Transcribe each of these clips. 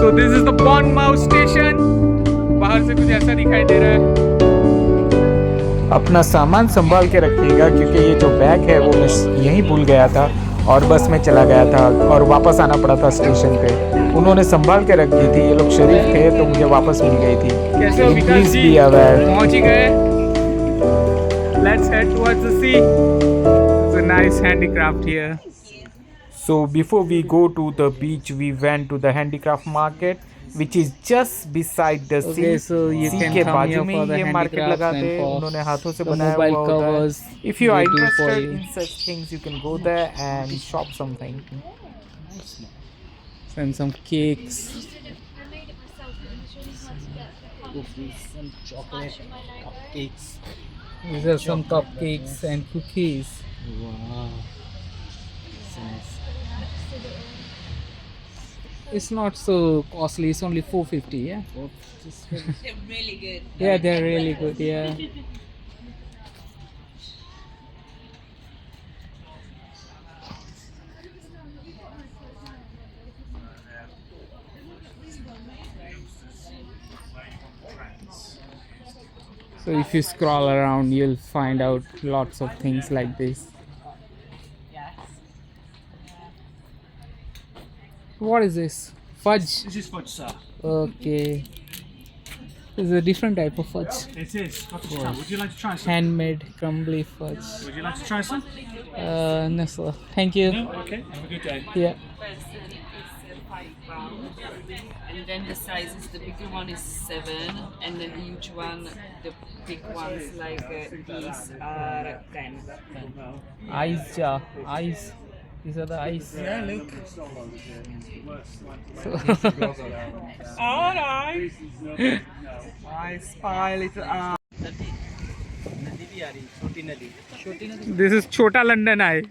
So this is the Bournemouth station. बाहर से कुछ ऐसा दिखाई दे रहा है. अपना सामान संभाल के रखिएगा क्योंकि ये जो बैग है वो मैं यहीं भूल गया था और बस में चला गया था और वापस आना पड़ा था स्टेशन पे. उन्होंने संभाल के रख दी थी. ये लोग शरीफ थे तो मुझे वापस मिल गई थी. कैसे हो विकास जी? पहुंच ही गए. Let's head towards the sea. It's a nice handicraft here. So before we go to the beach, we went to the handicraft market, which is just beside the sea. Okay, so you sea can के come बाजू here में for the ये market handicrafts लगाते हैं. and for उन्होंने हाथों से the बनाया mobile हुआ होता है. covers If you are they do for interested you. in such things, you can go there and shop something. And some cakes. Some chocolate cupcakes. These are some cupcakes and cookies. Wow. So nice. It's not so costly. It's only 450. Yeah. Oh, just They're really good. Yeah, they're really good. Yeah. So if you scroll around, you'll find out lots of things like this. What is this? Fudge. This is fudge, sir. Okay. This is a different type of fudge. It is. Cottage chow. Would you like to try some? Handmade crumbly fudge. Would you like to try some? No sir. Thank you. No? Okay. Have a good day. Yeah. Person is 5 pounds, and then the sizes, the bigger one is 7, and then each one, the big ones like these are 10. Ice jar. Ice. These are the ice. Yeah, look. Alright. I smile it out. This is Chota London Eye.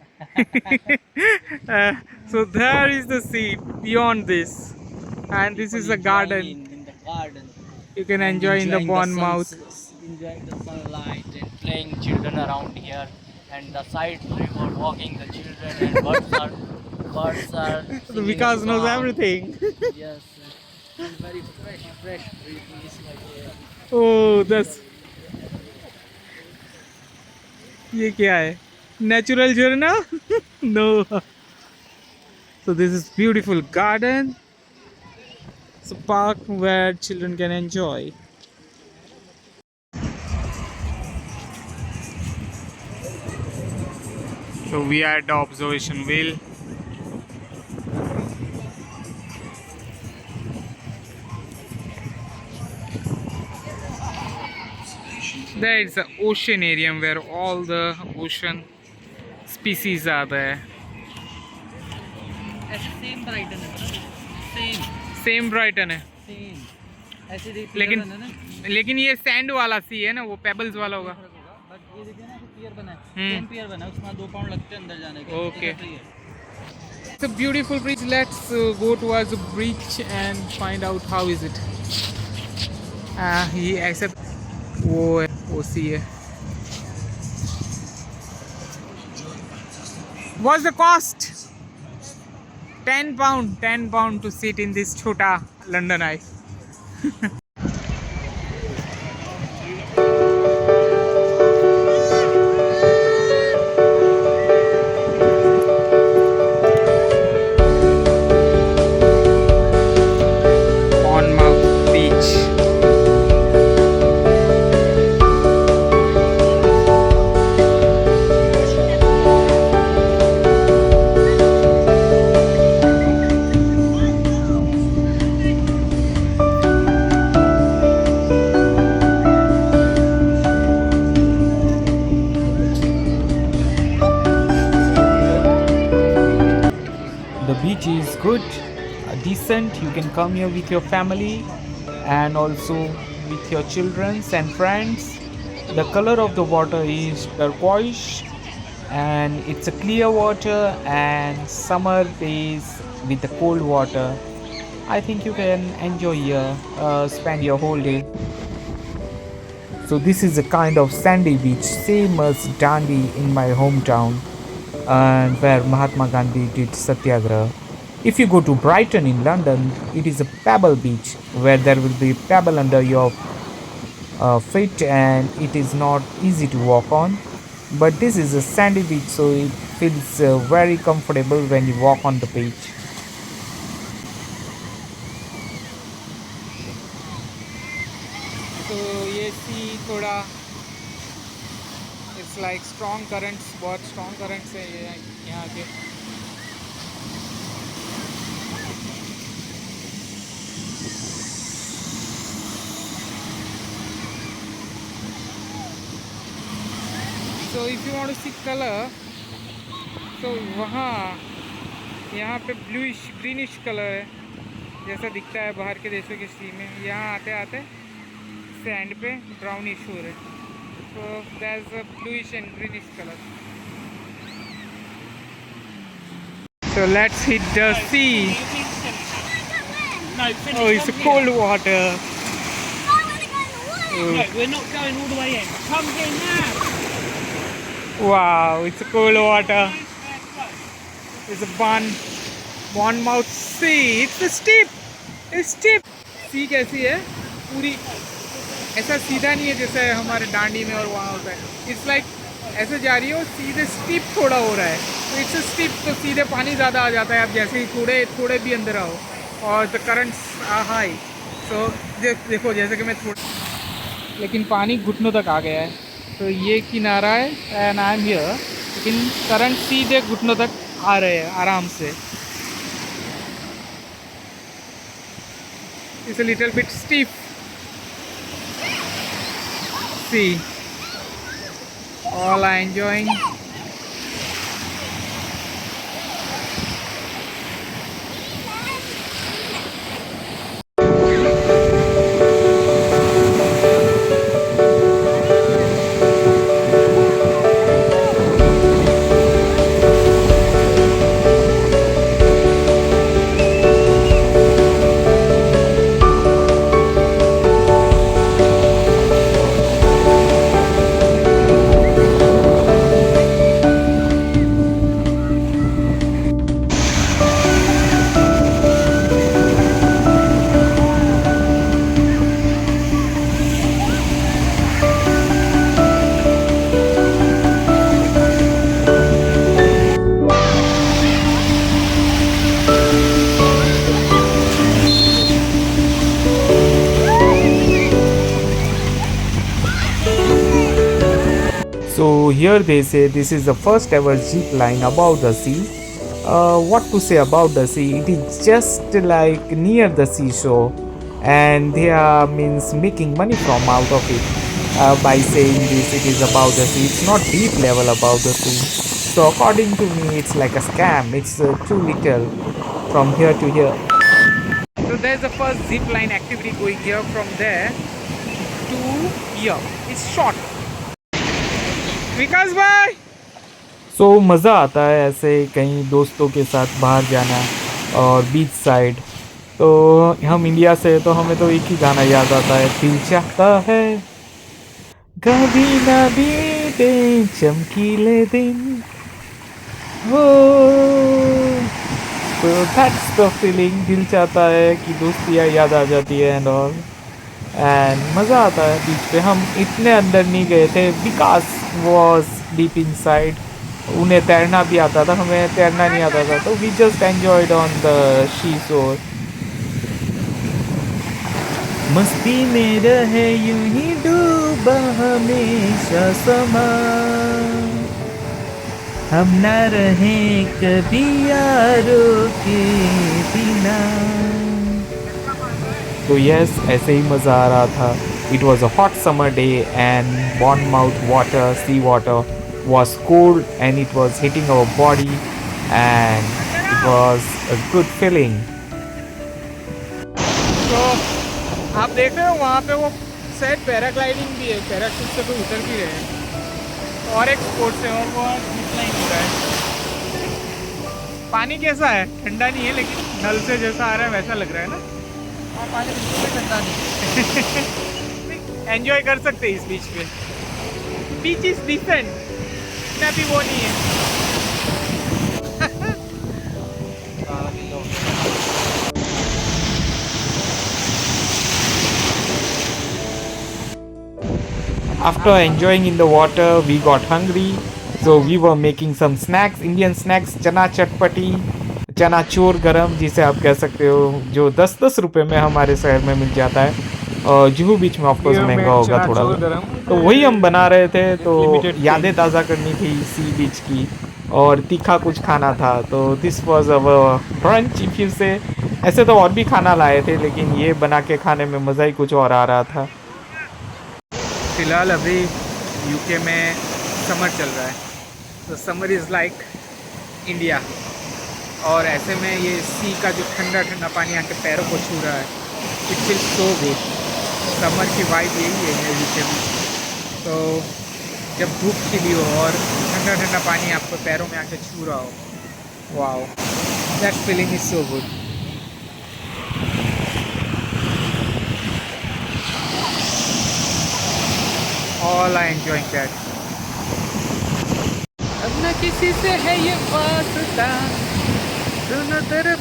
So there is the sea beyond this, and this is a garden. In the garden. You can enjoy in the Bournemouth. Enjoying the sunlight and playing children around here. And the side river, walking the children and birds are singing Vikas a knows song. everything. Yes, and very fresh breeze like Oh, that's. ये क्या है? Natural झरना? No. So this is beautiful garden. It's a park where children can enjoy. So we are at the observation wheel. There is an ocean area where all the ocean species are there. same Brighton है ना? Same. Same Brighton है. Same. ऐसे देख लेकिन ये sand वाला सी है ना, वो पेबल्स वाला होगा. बट ये देखिए ना पियर बना है. हम्म. सेम पियर बना है, उसमें 2 पाउंड लगते हैं अंदर जाने के. Okay. इधर free है. It's a beautiful bridge. Let's go towards the bridge and find out how is it. ये ऐसे वो सी है. What's the cost? £10 to sit in this Chota London Eye. Bournemouth Beach. The beach is good, decent. You can come here with your family and also with your children and friends. The color of the water is turquoise and it's a clear water, and summer days with the cold water. I think you can enjoy here, spend your whole day. So this is a kind of sandy beach, same as Dandi in my hometown, and where Mahatma Gandhi did Satyagraha. If you go to Brighton in London, it is a pebble beach where there will be pebble under your feet and it is not easy to walk on. But this is a sandy beach, so it feels very comfortable when you walk on the beach. तो ये सी थोड़ा it's like strong currents, बहुत strong currents है ये यहाँ के. So if you want to see color, तो वहाँ यहाँ पे ब्लूइश ग्रीनिश कलर है जैसा दिखता है बाहर के देशों की सी में. यहाँ आते आते सैंड पे ब्राउनिश हो रहे. So there's a bluish and greenish color. So let's hit the sea. No, finish. Oh, it's cold water. No, we're not going all the way in. Come here now. Wow, it's cold water. It's a Bournemouth Sea. It's steep. It's steep. Sea कैसी है? पूरी ऐसा सीधा नहीं है जैसे हमारे डांडी में और वहाँ होता है. It's like ऐसे जा रही है और सीधे स्टीप थोड़ा हो रहा है. तो इट्स स्टीप, तो सीधे पानी ज़्यादा आ जाता है. आप जैसे ही थोड़े भी अंदर आओ और द करंट्स आर हाई. सो देखो जैसे कि मैं लेकिन पानी घुटनों तक आ गया है. तो ये किनारा है एंड आई एम हियर, लेकिन करंट सीधे घुटनों तक आ रहे हैं आराम से. It's a little bit steep. See all are enjoying. So here they say this is the first ever zip line above the sea. What to say about the sea? It is just like near the seashore, and they are means making money from out of it by saying this. It is above the sea. It's not deep level above the sea. So according to me, it's like a scam. It's too little from here to here. So there's the first zip line activity going here from there to here. It's short. विकास भाई. सो मज़ा आता है ऐसे कहीं दोस्तों के साथ बाहर जाना और बीच साइड. तो हम इंडिया से तो हमें तो एक ही गाना याद आता है, दिल चाहता है कभी ना बीते चमकीले दिन हो. तो दैट्स द फीलिंग. दिल चाहता है कि दोस्तियाँ याद आ जाती है एंड ऑल, एंड मज़ा आता है. बीच पे हम इतने अंदर नहीं गए थे. विकास वॉज डीप इन साइड. उन्हें तैरना भी आता था, हमें तैरना नहीं आता था. तो we just enjoyed on the seashore. मस्ती में रहे यूं ही डूबा हमेशा समा, हम ना रहे कभी यारों के बिना. तो यस, ऐसे ही मज़ा आ रहा था. It was a hot summer day and Bournemouth water, sea water was cold and it was hitting our body and it was a good feeling. तो आप देख रहे हो वहाँ पे वो शायद पैराग्लाइडिंग भी है. पैराशूट से कोई उतर भी रहे हैं और एक स्पोर्ट्स है और वो जिपलाइन हो रहा है. पानी कैसा है? ठंडा नहीं है लेकिन नल से जैसा आ रहा है वैसा लग रहा है ना. हाँ, पानी बिल्कुल भी ठंडा नहीं. एंजॉय कर सकते हैं इस बीच पे. बीच इज डिसेंट, इतना भी वो नहीं है. After enjoying in the water, we got hungry, so we were making some snacks, Indian snacks, चना चटपटी, चना चोर गरम जिसे आप कह सकते हो, जो 10-10 रुपए में हमारे शहर में मिल जाता है और जुहू बीच में ऑफकोर्स महंगा होगा थोड़ा सा। तो वही हम बना रहे थे, तो यादें ताज़ा करनी थी सी बीच की और तीखा कुछ खाना था। तो this was our brunch if you से। ऐसे तो और भी खाना लाए थे, लेकिन ये बना के खाने में मज़ा ही कुछ और आ रहा था। फ़िलहाल अभी यूके में समर चल रहा है, तो समर इज़ लाइक इंडिया, और ऐसे में ये सी का जो ठंडा ठंडा पानी आके पैरों को छू रहा है, it feels so good. Summer की वाइब यही है यूके में। तो जब धूप खिली हो और ठंडा ठंडा पानी आपको पैरों में आके छू रहा हो, wow, that feeling is so good. All I enjoying that. अब न किसी से है ये वास्ता, दोनों तरफ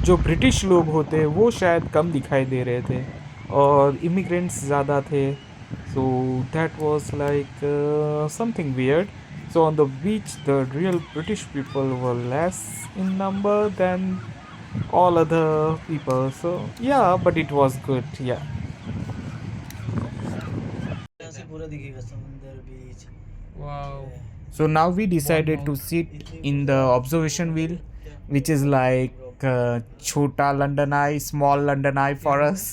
जो ब्रिटिश लोग होते वो शायद कम दिखाई दे रहे थे और इमिग्रेंट्स ज़्यादा थे, so that was like something weird. So on the beach, the real British people were less in number than all other people. So yeah, but it was good. Yeah. wow. So now we decided to sit in the observation wheel, which is like Chota London Eye, small London Eye for us.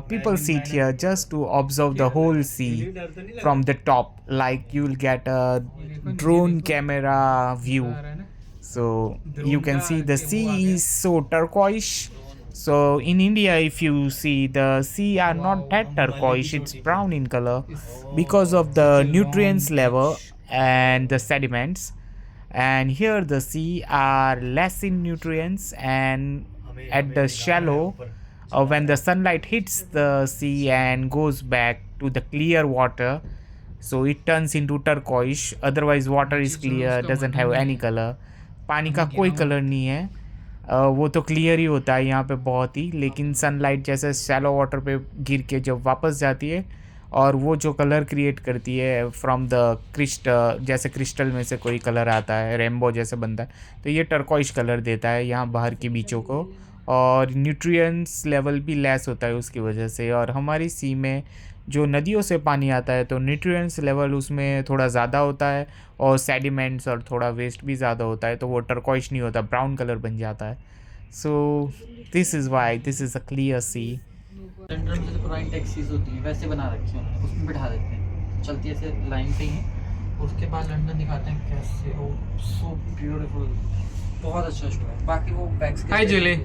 People sit here just to observe the whole sea from the top, like you'll get a drone camera view. So you can see the sea is so turquoise. So in India, if you see, the sea are not that turquoise, it's brown in color because of the nutrients level and the sediments. And here the sea are less in nutrients, and at the shallow, when the sunlight hits the sea and goes back to the clear water, so it turns into turquoise. Otherwise water is clear, doesn't have any color. पानी का कोई colour नहीं है, वो तो clear ही होता है यहाँ पे बहुत ही, लेकिन सनलाइट जैसे शैलो वाटर पे गिर के जब वापस जाती है और वो जो कलर क्रिएट करती है फ्रॉम द क्रिस्टल, जैसे क्रिस्टल में से कोई कलर आता है, रेनबो जैसे बनता है, तो ये टर्कोइश कलर देता है यहाँ बाहर के बीचों को। और न्यूट्रिएंट्स लेवल भी लेस होता है उसकी वजह से। और हमारी सी में जो नदियों से पानी आता है तो न्यूट्रिएंट्स लेवल उसमें थोड़ा ज़्यादा होता है और सेडिमेंट्स और थोड़ा वेस्ट भी ज़्यादा होता है, तो वो टर्कोइश नहीं होता, ब्राउन कलर बन जाता है। So this is why this is a clear sea. London में जो पुरानी टैक्सीज होती हैं वैसे बना रखी हैं, उसमें बिठा देते हैं, चलती ऐसे लाइन पे ही, उसके बाद लंदन दिखाते हैं कैसे, ओ सो ब्यूटीफुल, बहुत अच्छा शो है। बाकी वो बैग्स हाय जूली,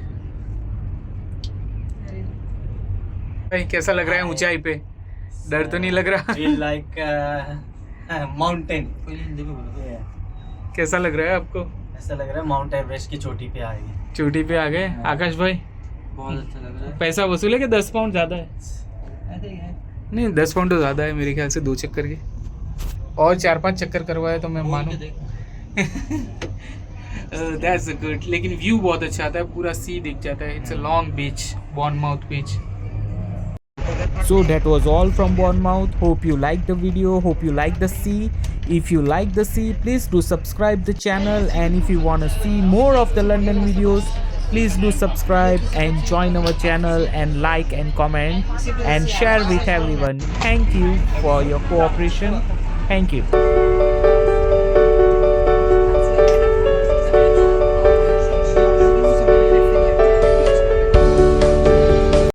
भाई कैसा लग रहा है ऊंचाई पे? डर तो नहीं लग रहा? Feel like mountain. हिंदी में बोलो, कैसा लग रहा है आपको? ऐसा लग रहा है माउंट एवरेस्ट की चोटी पे आ गए। चोटी पे आ गए। आकाश भाई बहुत अच्छा लग रहा है। पैसा वसूल है कि 10 पाउंड ज़्यादा है? ऐसे ही है। नहीं 10 पाउंड तो ज़्यादा है मेरे ख्याल से, 2 चक्कर के, और 4-5 चक्कर करवाए तो मैं मानूं। दैट्स गुड, लेकिन व्यू बहुत अच्छा आता है, पूरा सी दिख जाता है। It's a Long Beach, Bournemouth beach. So that was all from Bournemouth. Hope you liked the video, hope you liked the sea. If you like the sea, please do subscribe the channel, and if you want to see more of the London videos, please do subscribe and join our channel and like and comment and share with everyone. Thank you for your cooperation. Thank you.